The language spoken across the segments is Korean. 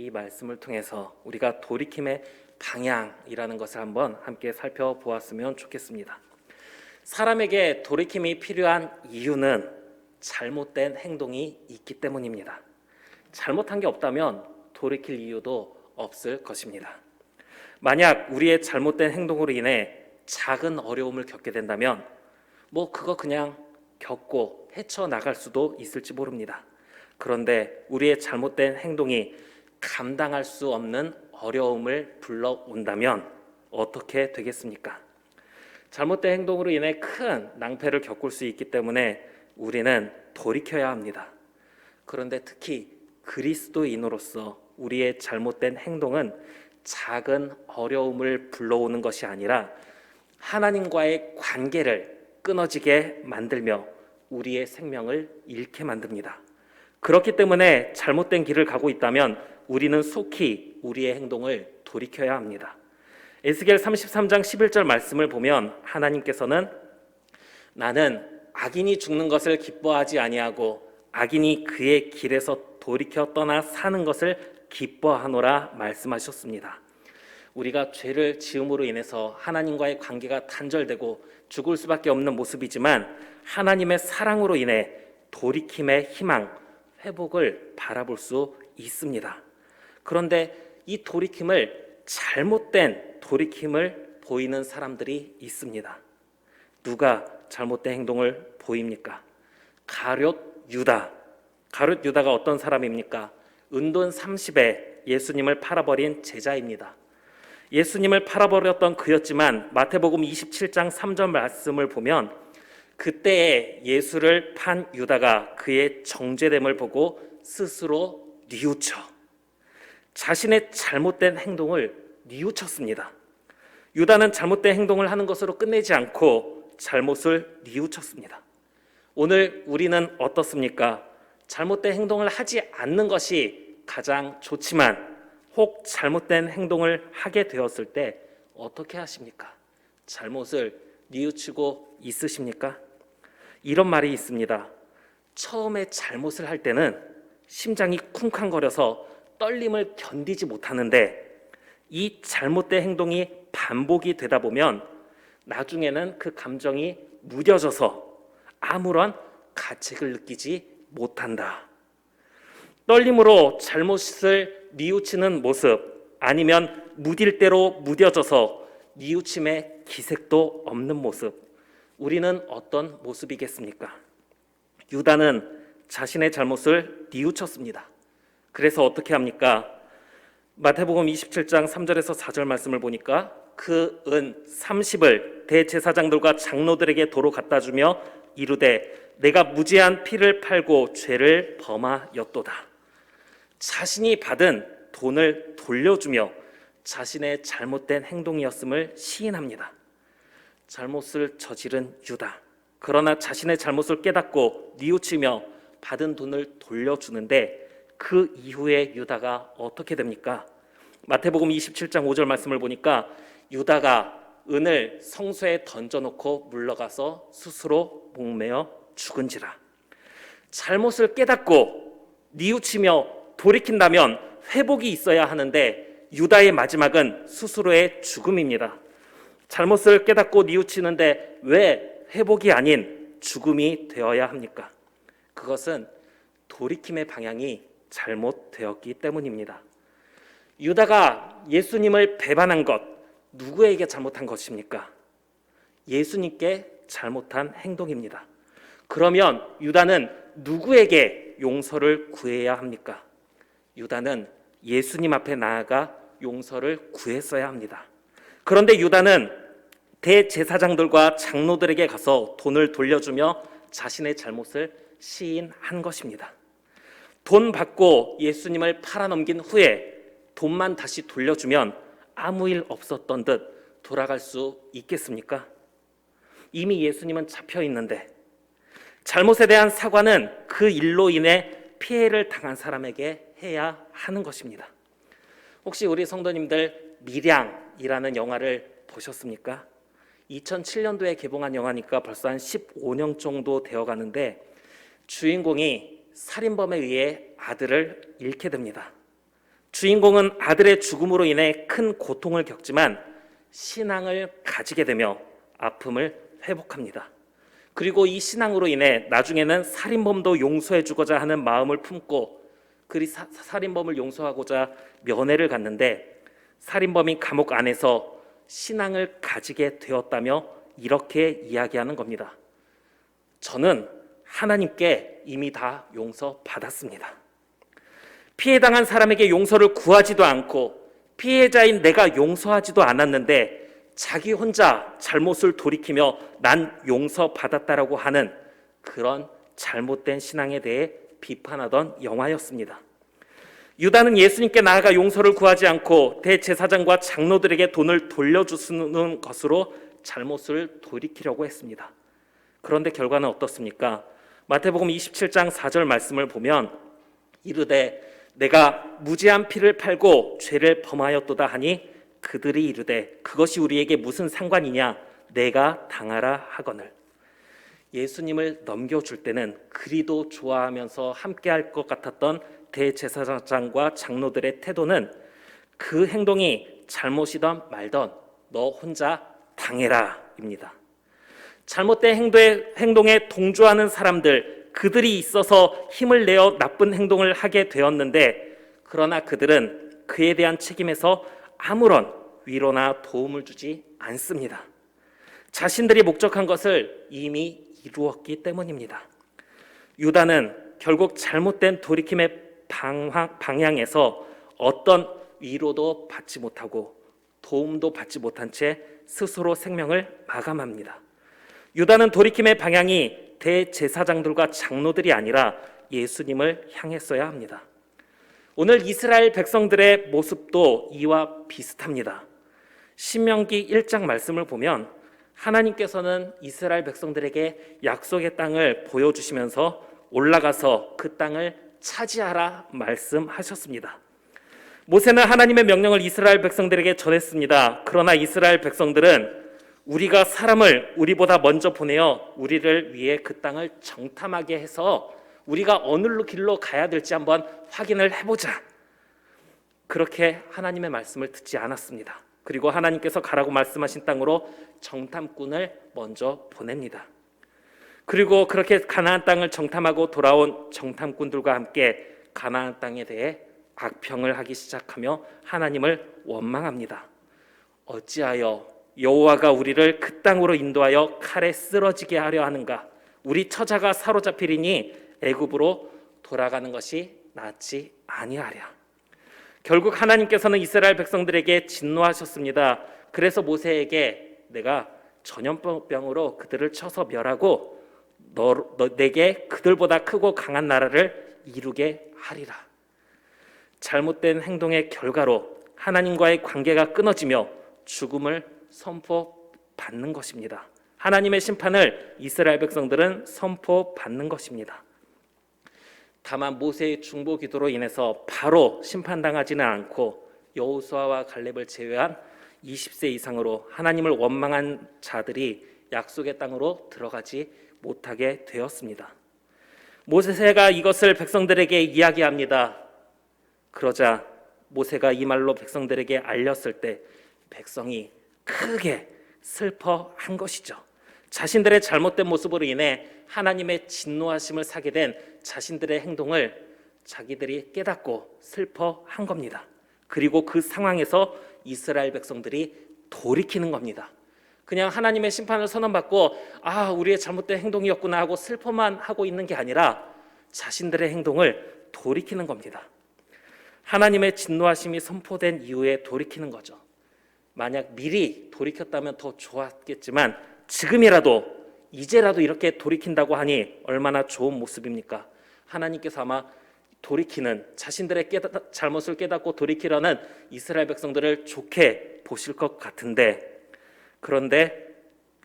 이 말씀을 통해서 우리가 돌이킴의 방향이라는 것을 한번 함께 살펴보았으면 좋겠습니다. 사람에게 돌이킴이 필요한 이유는 잘못된 행동이 있기 때문입니다. 잘못한 게 없다면 돌이킬 이유도 없을 것입니다. 만약 우리의 잘못된 행동으로 인해 작은 어려움을 겪게 된다면 그거 그냥 겪고 헤쳐나갈 수도 있을지 모릅니다. 그런데 우리의 잘못된 행동이 감당할 수 없는 어려움을 불러온다면 어떻게 되겠습니까? 잘못된 행동으로 인해 큰 낭패를 겪을 수 있기 때문에 우리는 돌이켜야 합니다. 그런데 특히 그리스도인으로서 우리의 잘못된 행동은 작은 어려움을 불러오는 것이 아니라 하나님과의 관계를 끊어지게 만들며 우리의 생명을 잃게 만듭니다. 그렇기 때문에 잘못된 길을 가고 있다면 우리는 속히 우리의 행동을 돌이켜야 합니다. 에스겔 33장 11절 말씀을 보면 하나님께서는 나는 악인이 죽는 것을 기뻐하지 아니하고 악인이 그의 길에서 돌이켜 떠나 사는 것을 기뻐하노라 말씀하셨습니다. 우리가 죄를 지음으로 인해서 하나님과의 관계가 단절되고 죽을 수밖에 없는 모습이지만 하나님의 사랑으로 인해 돌이킴의 희망, 회복을 바라볼 수 있습니다. 그런데 이 돌이킴을 잘못된 돌이킴을 보이는 사람들이 있습니다. 누가 잘못된 행동을 보입니까? 가룟 유다. 가룟 유다가 어떤 사람입니까? 은돈 30에 예수님을 팔아버린 제자입니다. 예수님을 팔아버렸던 그였지만 마태복음 27장 3절 말씀을 보면 그때에 예수를 판 유다가 그의 정죄됨을 보고 스스로 뉘우쳐 자신의 잘못된 행동을 뉘우쳤습니다. 유다는 잘못된 행동을 하는 것으로 끝내지 않고 잘못을 뉘우쳤습니다. 오늘 우리는 어떻습니까? 잘못된 행동을 하지 않는 것이 가장 좋지만 혹 잘못된 행동을 하게 되었을 때 어떻게 하십니까? 잘못을 뉘우치고 있으십니까? 이런 말이 있습니다. 처음에 잘못을 할 때는 심장이 쿵쾅거려서 떨림을 견디지 못하는데 이 잘못된 행동이 반복이 되다 보면 나중에는 그 감정이 무뎌져서 아무런 가책을 느끼지 못한다. 떨림으로 잘못을 뉘우치는 모습 아니면 무딜 대로 무뎌져서 뉘우침의 기색도 없는 모습, 우리는 어떤 모습이겠습니까? 유다는 자신의 잘못을 뉘우쳤습니다. 그래서 어떻게 합니까? 마태복음 27장 3절에서 4절 말씀을 보니까 그 은 30을 대제사장들과 장로들에게 도로 갖다 주며 이르되 내가 무죄한 피를 팔고 죄를 범하였도다. 자신이 받은 돈을 돌려주며 자신의 잘못된 행동이었음을 시인합니다. 잘못을 저지른 유다. 그러나 자신의 잘못을 깨닫고 뉘우치며 받은 돈을 돌려주는데 그 이후에 유다가 어떻게 됩니까? 마태복음 27장 5절 말씀을 보니까 유다가 은을 성소에 던져놓고 물러가서 스스로 목매어 죽은지라. 잘못을 깨닫고 뉘우치며 돌이킨다면 회복이 있어야 하는데 유다의 마지막은 스스로의 죽음입니다. 잘못을 깨닫고 뉘우치는데 왜 회복이 아닌 죽음이 되어야 합니까? 그것은 돌이킴의 방향이 잘못되었기 때문입니다. 유다가 예수님을 배반한 것, 누구에게 잘못한 것입니까? 예수님께 잘못한 행동입니다. 그러면 유다는 누구에게 용서를 구해야 합니까? 유다는 예수님 앞에 나아가 용서를 구했어야 합니다. 그런데 유다는 대제사장들과 장로들에게 가서 돈을 돌려주며 자신의 잘못을 시인한 것입니다. 돈 받고 예수님을 팔아넘긴 후에 돈만 다시 돌려주면 아무 일 없었던 듯 돌아갈 수 있겠습니까? 이미 예수님은 잡혀 있는데 잘못에 대한 사과는 그 일로 인해 피해를 당한 사람에게 해야 하는 것입니다. 혹시 우리 성도님들 밀양이라는 영화를 보셨습니까? 2007년도에 개봉한 영화니까 벌써 한 15년 정도 되어 가는데 주인공이 살인범에 의해 아들을 잃게 됩니다. 주인공은 아들의 죽음으로 인해 큰 고통을 겪지만 신앙을 가지게 되며 아픔을 회복합니다. 그리고 이 신앙으로 인해 나중에는 살인범도 용서해 주고자 하는 마음을 품고 살인범을 용서하고자 면회를 갔는데 살인범이 감옥 안에서 신앙을 가지게 되었다며 이렇게 이야기하는 겁니다. 저는 하나님께 이미 다 용서받았습니다. 피해당한 사람에게 용서를 구하지도 않고 피해자인 내가 용서하지도 않았는데 자기 혼자 잘못을 돌이키며 난 용서받았다라고 하는 그런 잘못된 신앙에 대해 비판하던 영화였습니다. 유다는 예수님께 나아가 용서를 구하지 않고 대제사장과 장로들에게 돈을 돌려주는 것으로 잘못을 돌이키려고 했습니다. 그런데 결과는 어떻습니까? 마태복음 27장 4절 말씀을 보면 이르되 내가 무죄한 피를 팔고 죄를 범하였도다 하니 그들이 이르되 그것이 우리에게 무슨 상관이냐 내가 당하라 하거늘. 예수님을 넘겨줄 때는 그리도 좋아하면서 함께할 것 같았던 대제사장과 장로들의 태도는 그 행동이 잘못이던 말던 너 혼자 당해라 입니다. 잘못된 행동에 동조하는 사람들, 그들이 있어서 힘을 내어 나쁜 행동을 하게 되었는데 그러나 그들은 그에 대한 책임에서 아무런 위로나 도움을 주지 않습니다. 자신들이 목적한 것을 이미 이루었기 때문입니다. 유다는 결국 잘못된 돌이킴의 방향에서 어떤 위로도 받지 못하고 도움도 받지 못한 채 스스로 생명을 마감합니다. 유다는 돌이킴의 방향이 대제사장들과 장로들이 아니라 예수님을 향했어야 합니다. 오늘 이스라엘 백성들의 모습도 이와 비슷합니다. 신명기 1장 말씀을 보면 하나님께서는 이스라엘 백성들에게 약속의 땅을 보여주시면서 올라가서 그 땅을 차지하라 말씀하셨습니다. 모세는 하나님의 명령을 이스라엘 백성들에게 전했습니다. 그러나 이스라엘 백성들은 우리가 사람을 우리보다 먼저 보내어 우리를 위해 그 땅을 정탐하게 해서 우리가 어느 길로 가야 될지 한번 확인을 해보자. 그렇게 하나님의 말씀을 듣지 않았습니다. 그리고 하나님께서 가라고 말씀하신 땅으로 정탐꾼을 먼저 보냅니다. 그리고 그렇게 가나안 땅을 정탐하고 돌아온 정탐꾼들과 함께 가나안 땅에 대해 악평을 하기 시작하며 하나님을 원망합니다. 어찌하여 여호와가 우리를 그 땅으로 인도하여 칼에 쓰러지게 하려 하는가? 우리 처자가 사로잡히리니 애굽으로 돌아가는 것이 낫지 아니하랴. 결국 하나님께서는 이스라엘 백성들에게 진노하셨습니다. 그래서 모세에게 내가 전염병으로 그들을 쳐서 멸하고 내게 그들보다 크고 강한 나라를 이루게 하리라. 잘못된 행동의 결과로 하나님과의 관계가 끊어지며 죽음을 선포받는 것입니다. 하나님의 심판을 이스라엘 백성들은 선포받는 것입니다. 다만 모세의 중보 기도로 인해서 바로 심판당하지는 않고 여호수아와 갈렙을 제외한 20세 이상으로 하나님을 원망한 자들이 약속의 땅으로 들어가지 못하게 되었습니다. 모세가 이것을 백성들에게 이야기합니다. 그러자 모세가 이 말로 백성들에게 알렸을 때 백성이 크게 슬퍼한 것이죠. 자신들의 잘못된 모습으로 인해 하나님의 진노하심을 사게 된 자신들의 행동을 자기들이 깨닫고 슬퍼한 겁니다. 그리고 그 상황에서 이스라엘 백성들이 돌이키는 겁니다. 그냥 하나님의 심판을 선언받고 우리의 잘못된 행동이었구나 하고 슬퍼만 하고 있는 게 아니라 자신들의 행동을 돌이키는 겁니다. 하나님의 진노하심이 선포된 이후에 돌이키는 거죠. 만약 미리 돌이켰다면 더 좋았겠지만 지금이라도 이제라도 이렇게 돌이킨다고 하니 얼마나 좋은 모습입니까? 하나님께서 아마 돌이키는 자신들의 잘못을 깨닫고 돌이키려는 이스라엘 백성들을 좋게 보실 것 같은데, 그런데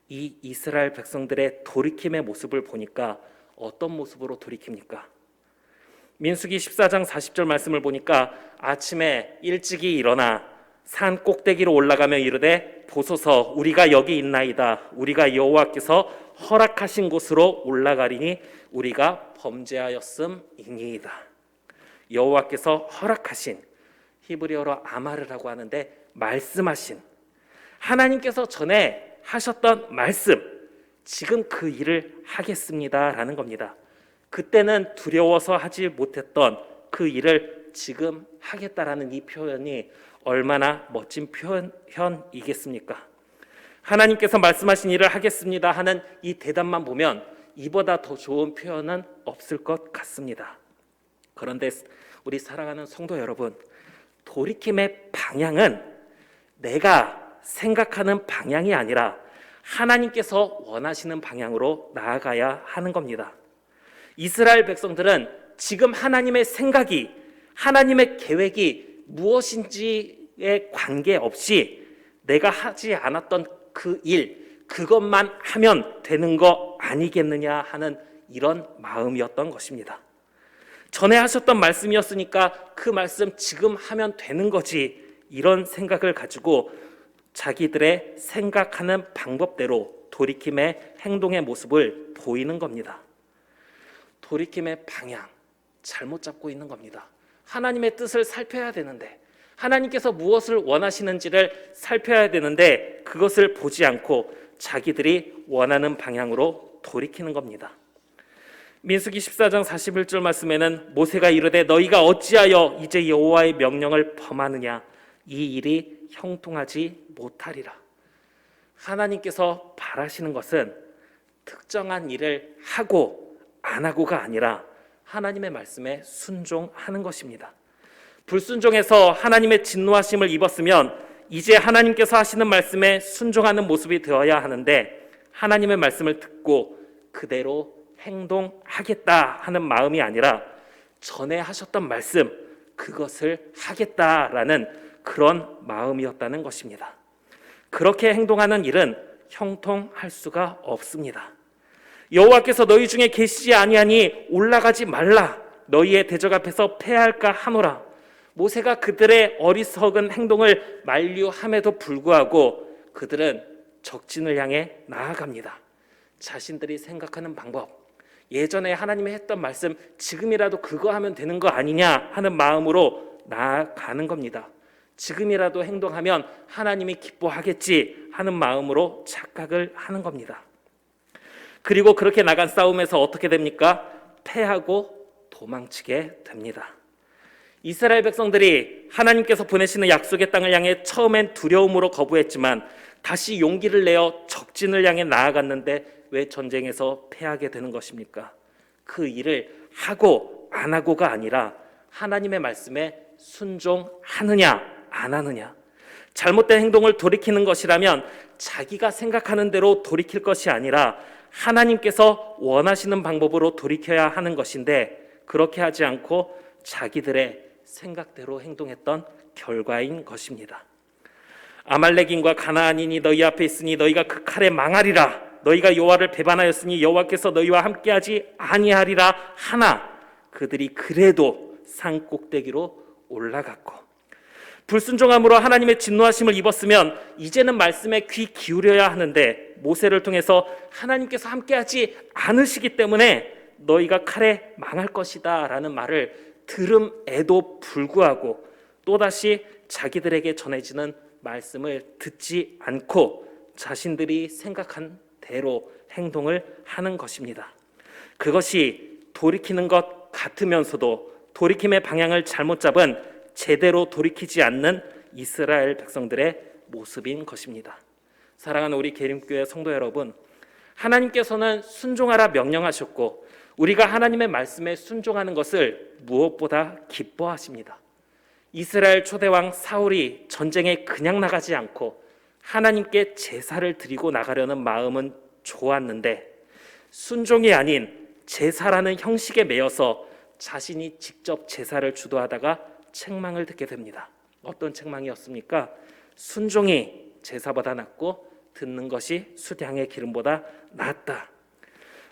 이 이스라엘 백성들의 돌이킴의 모습을 보니까 어떤 모습으로 돌이킵니까? 민수기 14장 40절 말씀을 보니까 아침에 일찍이 일어나 산 꼭대기로 올라가며 이르되 보소서 우리가 여기 있나이다. 우리가 여호와께서 허락하신 곳으로 올라가리니 우리가 범죄하였음이니이다. 여호와께서 허락하신, 히브리어로 아마르라고 하는데 말씀하신 하나님께서 전에 하셨던 말씀, 지금 그 일을 하겠습니다라는 겁니다. 그때는 두려워서 하지 못했던 그 일을 지금 하겠다라는 이 표현이 얼마나 멋진 표현이겠습니까? 하나님께서 말씀하신 일을 하겠습니다 하는 이 대답만 보면 이보다 더 좋은 표현은 없을 것 같습니다. 그런데 우리 사랑하는 성도 여러분, 돌이킴의 방향은 내가 생각하는 방향이 아니라 하나님께서 원하시는 방향으로 나아가야 하는 겁니다. 이스라엘 백성들은 지금 하나님의 생각이, 하나님의 계획이 무엇인지에 관계없이 내가 하지 않았던 그 일, 그것만 하면 되는 거 아니겠느냐 하는 이런 마음이었던 것입니다. 전에 하셨던 말씀이었으니까 그 말씀 지금 하면 되는 거지, 이런 생각을 가지고 자기들의 생각하는 방법대로 돌이킴의 행동의 모습을 보이는 겁니다. 돌이킴의 방향 잘못 잡고 있는 겁니다. 하나님의 뜻을 살펴야 되는데, 하나님께서 무엇을 원하시는지를 살펴야 되는데 그것을 보지 않고 자기들이 원하는 방향으로 돌이키는 겁니다. 민수기 14장 41절 말씀에는 모세가 이르되 너희가 어찌하여 이제 여호와의 명령을 범하느냐, 이 일이 형통하지 못하리라. 하나님께서 바라시는 것은 특정한 일을 하고 안 하고가 아니라 하나님의 말씀에 순종하는 것입니다. 불순종해서 하나님의 진노하심을 입었으면 이제 하나님께서 하시는 말씀에 순종하는 모습이 되어야 하는데, 하나님의 말씀을 듣고 그대로 행동하겠다 하는 마음이 아니라 전에 하셨던 말씀, 그것을 하겠다라는 그런 마음이었다는 것입니다. 그렇게 행동하는 일은 형통할 수가 없습니다. 여호와께서 너희 중에 계시지 아니하니 올라가지 말라, 너희의 대적 앞에서 패할까 하노라. 모세가 그들의 어리석은 행동을 만류함에도 불구하고 그들은 적진을 향해 나아갑니다. 자신들이 생각하는 방법, 예전에 하나님이 했던 말씀 지금이라도 그거 하면 되는 거 아니냐 하는 마음으로 나아가는 겁니다. 지금이라도 행동하면 하나님이 기뻐하겠지 하는 마음으로 착각을 하는 겁니다. 그리고 그렇게 나간 싸움에서 어떻게 됩니까? 패하고 도망치게 됩니다. 이스라엘 백성들이 하나님께서 보내시는 약속의 땅을 향해 처음엔 두려움으로 거부했지만 다시 용기를 내어 적진을 향해 나아갔는데 왜 전쟁에서 패하게 되는 것입니까? 그 일을 하고 안 하고가 아니라 하나님의 말씀에 순종하느냐 안 하느냐. 잘못된 행동을 돌이키는 것이라면 자기가 생각하는 대로 돌이킬 것이 아니라 하나님께서 원하시는 방법으로 돌이켜야 하는 것인데, 그렇게 하지 않고 자기들의 생각대로 행동했던 결과인 것입니다. 아말렉인과 가나안인이 너희 앞에 있으니 너희가 그 칼에 망하리라. 너희가 여호와를 배반하였으니 여호와께서 너희와 함께하지 아니하리라 하나 그들이 그래도 산 꼭대기로 올라갔고, 불순종함으로 하나님의 진노하심을 입었으면 이제는 말씀에 귀 기울여야 하는데 모세를 통해서 하나님께서 함께하지 않으시기 때문에 너희가 칼에 망할 것이다 라는 말을 들음에도 불구하고 또다시 자기들에게 전해지는 말씀을 듣지 않고 자신들이 생각한 대로 행동을 하는 것입니다. 그것이 돌이키는 것 같으면서도 돌이킴의 방향을 잘못 잡은 제대로 돌이키지 않는 이스라엘 백성들의 모습인 것입니다. 사랑하는 우리 계림교회 성도 여러분, 하나님께서는 순종하라 명령하셨고 우리가 하나님의 말씀에 순종하는 것을 무엇보다 기뻐하십니다. 이스라엘 초대왕 사울이 전쟁에 그냥 나가지 않고 하나님께 제사를 드리고 나가려는 마음은 좋았는데 순종이 아닌 제사라는 형식에 매여서 자신이 직접 제사를 주도하다가 책망을 듣게 됩니다. 어떤 책망이었습니까? 순종이 제사보다 낫고 듣는 것이 수량의 기름보다 낫다.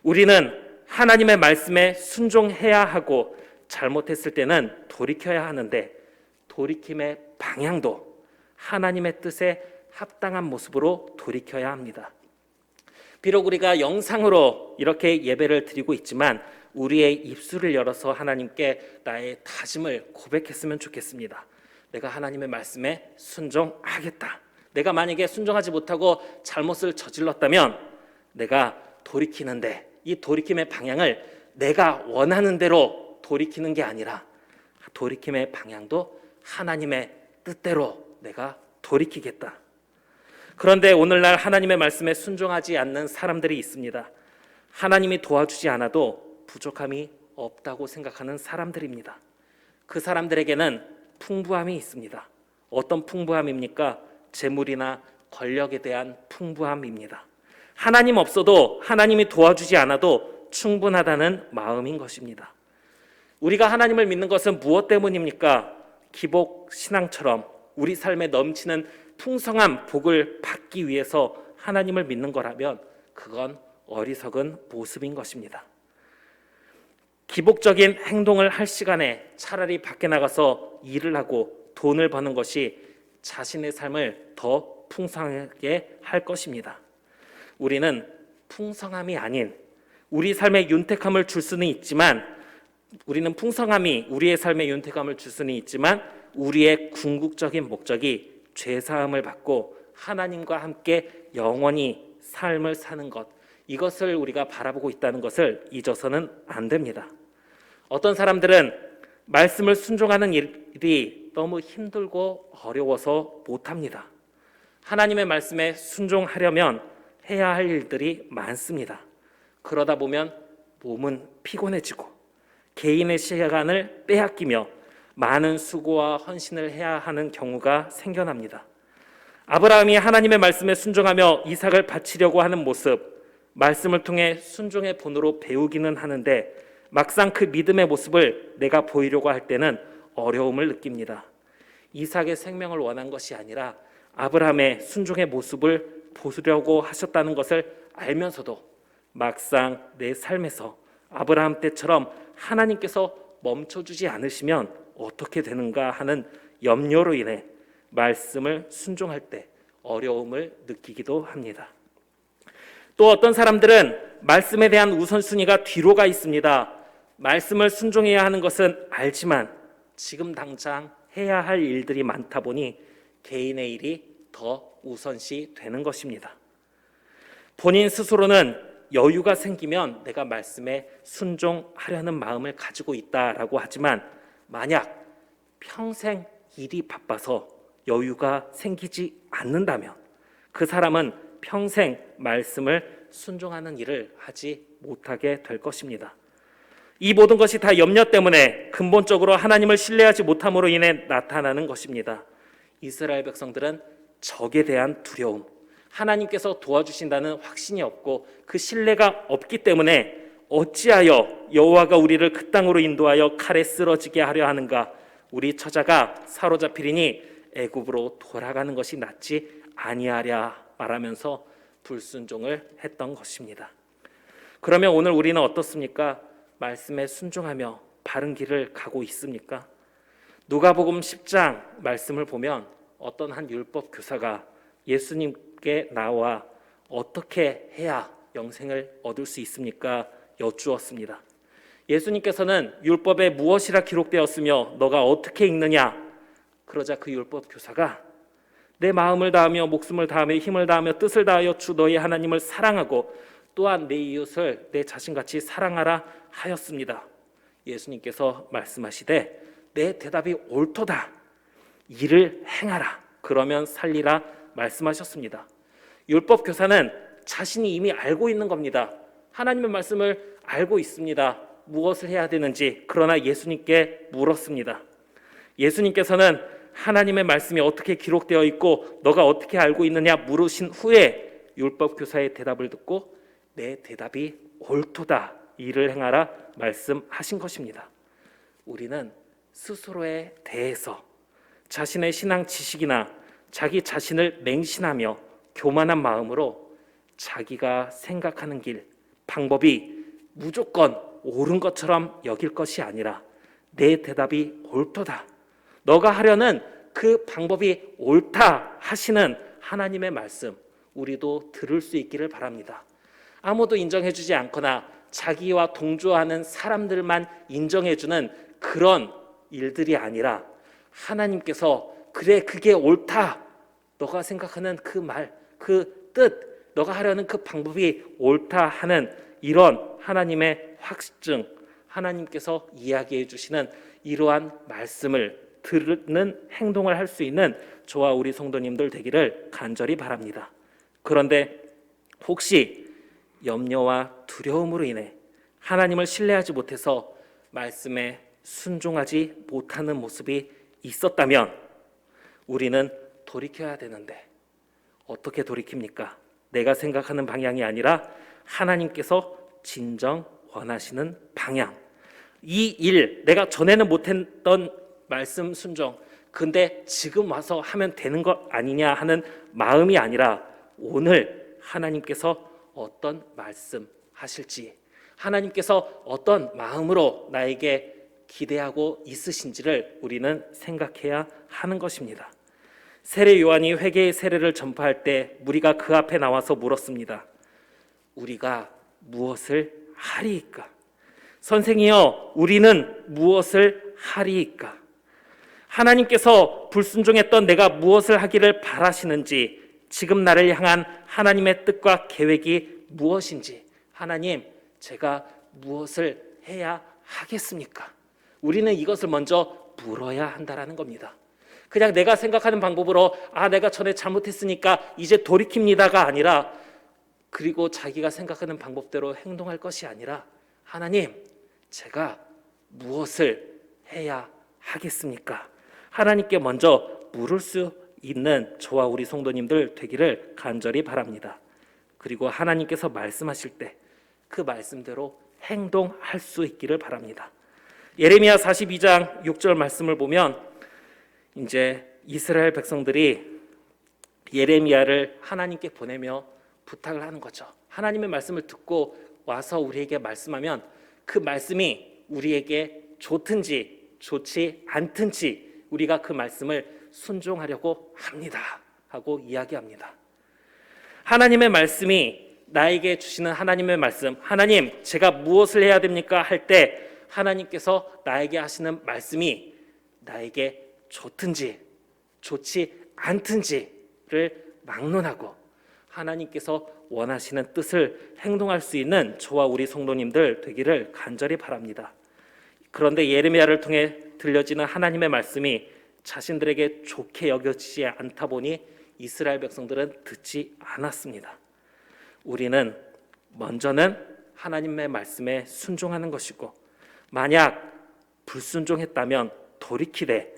우리는 하나님의 말씀에 순종해야 하고 잘못했을 때는 돌이켜야 하는데 돌이킴의 방향도 하나님의 뜻에 합당한 모습으로 돌이켜야 합니다. 비록 우리가 영상으로 이렇게 예배를 드리고 있지만 우리의 입술을 열어서 하나님께 나의 다짐을 고백했으면 좋겠습니다. 내가 하나님의 말씀에 순종하겠다. 내가 만약에 순종하지 못하고 잘못을 저질렀다면 내가 돌이키는데 이 돌이킴의 방향을 내가 원하는 대로 돌이키는 게 아니라 돌이킴의 방향도 하나님의 뜻대로 내가 돌이키겠다. 그런데 오늘날 하나님의 말씀에 순종하지 않는 사람들이 있습니다. 하나님이 도와주지 않아도 부족함이 없다고 생각하는 사람들입니다. 그 사람들에게는 풍부함이 있습니다. 어떤 풍부함입니까? 재물이나 권력에 대한 풍부함입니다. 하나님 없어도 하나님이 도와주지 않아도 충분하다는 마음인 것입니다. 우리가 하나님을 믿는 것은 무엇 때문입니까? 기복 신앙처럼 우리 삶에 넘치는 풍성한 복을 받기 위해서 하나님을 믿는 거라면 그건 어리석은 모습인 것입니다. 기복적인 행동을 할 시간에 차라리 밖에 나가서 일을 하고 돈을 버는 것이 자신의 삶을 더 풍성하게 할 것입니다. 우리는 풍성함이 아닌 우리 삶에 윤택함을 줄 수는 있지만 우리는 풍성함이 우리의 삶에 윤택함을 줄 수는 있지만 우리의 궁극적인 목적이 죄사함을 받고 하나님과 함께 영원히 삶을 사는 것, 이것을 우리가 바라보고 있다는 것을 잊어서는 안 됩니다. 어떤 사람들은 말씀을 순종하는 일이 너무 힘들고 어려워서 못합니다. 하나님의 말씀에 순종하려면 해야 할 일들이 많습니다. 그러다 보면 몸은 피곤해지고 개인의 시간을 빼앗기며 많은 수고와 헌신을 해야 하는 경우가 생겨납니다. 아브라함이 하나님의 말씀에 순종하며 이삭을 바치려고 하는 모습, 말씀을 통해 순종의 본으로 배우기는 하는데 막상 그 믿음의 모습을 내가 보이려고 할 때는 어려움을 느낍니다. 이삭의 생명을 원한 것이 아니라 아브라함의 순종의 모습을 보려고 하셨다는 것을 알면서도 막상 내 삶에서 아브라함 때처럼 하나님께서 멈춰주지 않으시면 어떻게 되는가 하는 염려로 인해 말씀을 순종할 때 어려움을 느끼기도 합니다. 또 어떤 사람들은 말씀에 대한 우선순위가 뒤로 가 있습니다. 말씀을 순종해야 하는 것은 알지만 지금 당장 해야 할 일들이 많다 보니 개인의 일이 더 우선시 되는 것입니다. 본인 스스로는 여유가 생기면 내가 말씀에 순종하려는 마음을 가지고 있다라고 하지만 만약 평생 일이 바빠서 여유가 생기지 않는다면 그 사람은 평생 말씀을 순종하는 일을 하지 못하게 될 것입니다. 이 모든 것이 다 염려 때문에 근본적으로 하나님을 신뢰하지 못함으로 인해 나타나는 것입니다. 이스라엘 백성들은 적에 대한 두려움, 하나님께서 도와주신다는 확신이 없고 그 신뢰가 없기 때문에 어찌하여 여호와가 우리를 그 땅으로 인도하여 칼에 쓰러지게 하려 하는가? 우리 처자가 사로잡히리니 애굽으로 돌아가는 것이 낫지 아니하랴 말하면서 불순종을 했던 것입니다. 그러면 오늘 우리는 어떻습니까? 말씀에 순종하며 바른 길을 가고 있습니까? 누가복음 10장 말씀을 보면 어떤 한 율법 교사가 예수님께 나와 어떻게 해야 영생을 얻을 수 있습니까? 여쭈었습니다. 예수님께서는 율법에 무엇이라 기록되었으며 너가 어떻게 읽느냐? 그러자 그 율법 교사가 내 마음을 다하며 목숨을 다하며 힘을 다하며 뜻을 다하여 주 너희 하나님을 사랑하고 또한 내 이웃을 내 자신같이 사랑하라 하였습니다. 예수님께서 말씀하시되 내 대답이 옳도다. 이를 행하라. 그러면 살리라 말씀하셨습니다. 율법 교사는 자신이 이미 알고 있는 겁니다. 하나님의 말씀을 알고 있습니다. 무엇을 해야 되는지. 그러나 예수님께 물었습니다. 예수님께서는 하나님의 말씀이 어떻게 기록되어 있고 너가 어떻게 알고 있느냐 물으신 후에 율법 교사의 대답을 듣고 내 대답이 옳도다. 이를 행하라 말씀하신 것입니다. 우리는 스스로에 대해서 자신의 신앙 지식이나 자기 자신을 맹신하며 교만한 마음으로 자기가 생각하는 길, 방법이 무조건 옳은 것처럼 여길 것이 아니라 내 대답이 옳도다. 너가 하려는 그 방법이 옳다 하시는 하나님의 말씀, 우리도 들을 수 있기를 바랍니다. 아무도 인정해주지 않거나 자기와 동조하는 사람들만 인정해주는 그런 일들이 아니라 하나님께서 그래 그게 옳다, 너가 생각하는 그 말, 그 뜻, 너가 하려는 그 방법이 옳다 하는 이런 하나님의 확증, 하나님께서 이야기해 주시는 이러한 말씀을 듣는 행동을 할 수 있는 저와 우리 성도님들 되기를 간절히 바랍니다. 그런데 혹시 염려와 두려움으로 인해 하나님을 신뢰하지 못해서 말씀에 순종하지 못하는 모습이 있었다면 우리는 돌이켜야 되는데 어떻게 돌이킵니까? 내가 생각하는 방향이 아니라 하나님께서 진정 원하시는 방향, 이 일, 내가 전에는 못했던 말씀 순종, 근데 지금 와서 하면 되는 것 아니냐 하는 마음이 아니라 오늘 하나님께서 어떤 말씀 하실지, 하나님께서 어떤 마음으로 나에게 기대하고 있으신지를 우리는 생각해야 하는 것입니다. 세례 요한이 회개의 세례를 전파할 때 무리가 그 앞에 나와서 물었습니다. 우리가 무엇을 하리이까? 선생이여, 우리는 무엇을 하리이까? 하나님께서 불순종했던 내가 무엇을 하기를 바라시는지, 지금 나를 향한 하나님의 뜻과 계획이 무엇인지, 하나님, 제가 무엇을 해야 하겠습니까? 우리는 이것을 먼저 물어야 한다라는 겁니다. 그냥 내가 생각하는 방법으로 내가 전에 잘못했으니까 이제 돌이킵니다가 아니라, 그리고 자기가 생각하는 방법대로 행동할 것이 아니라, 하나님, 제가 무엇을 해야 하겠습니까? 하나님께 먼저 물을 수 있는 저와 우리 성도님들 되기를 간절히 바랍니다. 그리고 하나님께서 말씀하실 때 그 말씀대로 행동할 수 있기를 바랍니다. 예레미야 42장 6절 말씀을 보면 이제 이스라엘 백성들이 예레미야를 하나님께 보내며 부탁을 하는 거죠. 하나님의 말씀을 듣고 와서 우리에게 말씀하면 그 말씀이 우리에게 좋든지 좋지 않든지 우리가 그 말씀을 순종하려고 합니다 하고 이야기합니다. 하나님의 말씀이 나에게 주시는 하나님의 말씀, 하나님, 제가 무엇을 해야 됩니까? 할 때 하나님께서 나에게 하시는 말씀이 나에게 좋든지 좋지 않든지를 막론하고 하나님께서 원하시는 뜻을 행동할 수 있는 저와 우리 성도님들 되기를 간절히 바랍니다. 그런데 예레미야를 통해 들려지는 하나님의 말씀이 자신들에게 좋게 여겨지지 않다 보니 이스라엘 백성들은 듣지 않았습니다. 우리는 먼저는 하나님의 말씀에 순종하는 것이고, 만약 불순종했다면 돌이키되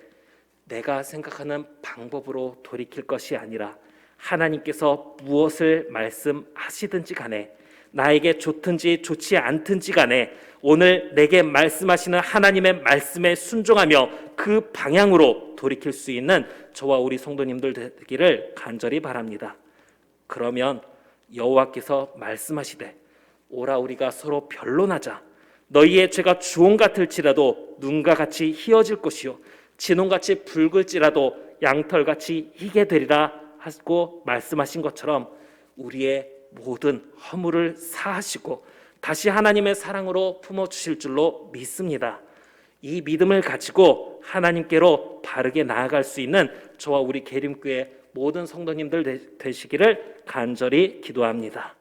내가 생각하는 방법으로 돌이킬 것이 아니라 하나님께서 무엇을 말씀하시든지 간에, 나에게 좋든지 좋지 않든지 간에 오늘 내게 말씀하시는 하나님의 말씀에 순종하며 그 방향으로 돌이킬 수 있는 저와 우리 성도님들 되기를 간절히 바랍니다. 그러면 여호와께서 말씀하시되 오라 우리가 서로 변론하자. 너희의 죄가 주홍 같을지라도 눈과 같이 희어질 것이요 진홍같이 붉을지라도 양털같이 희게 되리라 하고 말씀하신 것처럼 우리의 모든 허물을 사하시고 다시 하나님의 사랑으로 품어주실 줄로 믿습니다. 이 믿음을 가지고 하나님께로 바르게 나아갈 수 있는 저와 우리 계림교회 모든 성도님들 되시기를 간절히 기도합니다.